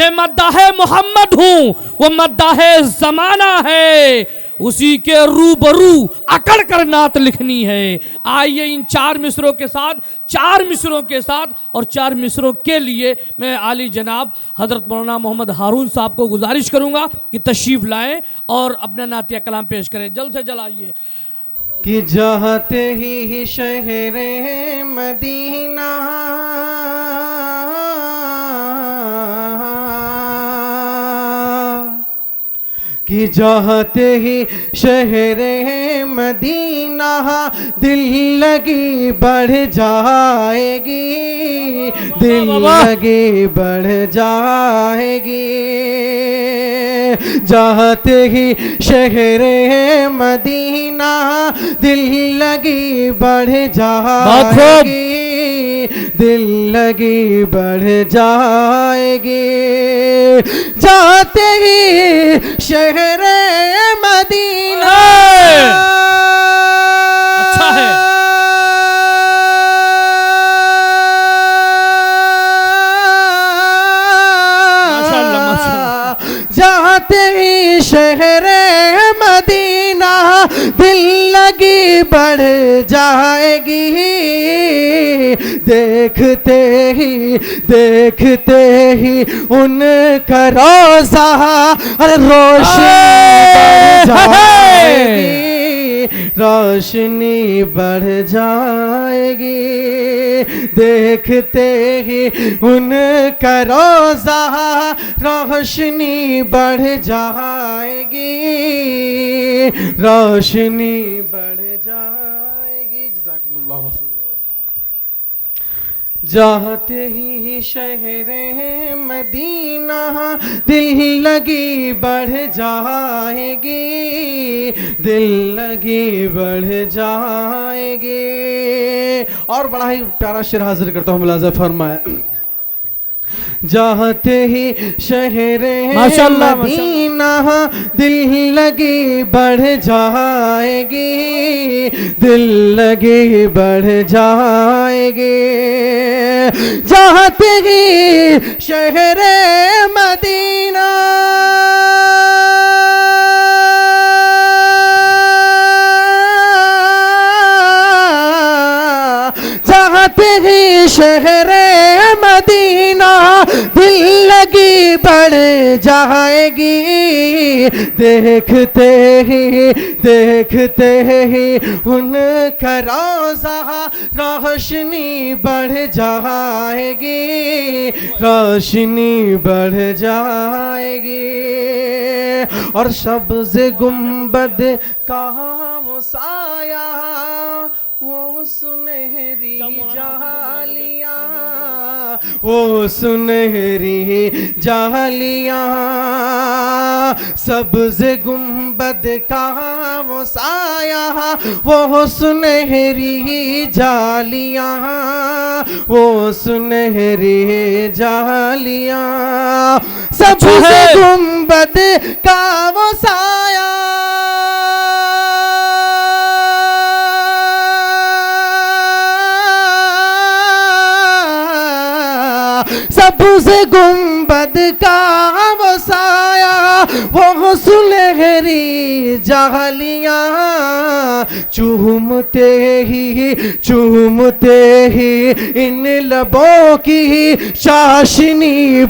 मैं मद्दाहे मोहम्मद हूं, वो मद्दाहे जमाना है, उसी के रूबरू अकड़ कर नात लिखनी है। आइए इन 4 मिसरों के साथ, 4 मिसरों के साथ और 4 मिसरों के लिए मैं आली जनाब हजरत मौलाना मोहम्मद हारून साहब को गुजारिश करूंगा कि तशरीफ लाएं और अपना नातिया कलाम पेश करें। जल्द से जल्द आइए। कि जाते ही शहरे मदीना कि जाते ही शहरे मदीना दिल लगी बढ़ जाएगी, दिल लगी बढ़ जाएगी। जाते ही शहरे मदीना दिल लगी बढ़ जाएगी, दिल लगी बढ़ जाएगी। जाते ही शहरे मदीना अच्छा है। माशाअल्लाह माशाअल्लाह। जाते ही शहरे मदीना दिल लगी बढ़ जाएगी। देखते ही उनका रोज़ा रोशनी बढ़ जाएगी, रोशनी बढ़ जाएगी। देखते ही उनका रोज़ा रोशनी बढ़ जाएगी, रोशनी बढ़ जाएगी। जज़ाकुमुल्लाह। जाते ही शहरे मदीना दिल लगी बढ़ जाएगी, दिल लगी बढ़ जाएगी। और बड़ा ही प्यारा शेर हाजिर करता हूँ, मुलाज़ा फरमाए। जाते ही शहरे मदीना दिल लगी बढ़ जाएगी, दिल लगी बढ़ जाएगी। जाते ही शहरे मदीना जाते ही शहरे मदीना दिल लगी बढ़ जाएगी। देखते ही उनका रोज़ा रोशनी बढ़ जाएगी, रोशनी बढ़ जाएगी। और सब्ज़ गुंबद का वो साया, वो सुनहरी जालियाँ, वो सुनहरी जालियाँ। सब्ज़ गुंबद का वो साया, वो सुनहरी जालियाँ, वो सुनहरी जालियाँ। सब्ज़ गुंबद का वो साया, सब्ज़ गुंबद का वो साया, वो सुनहरी जालियाँ। चूमते ही इन लबों की चाशनी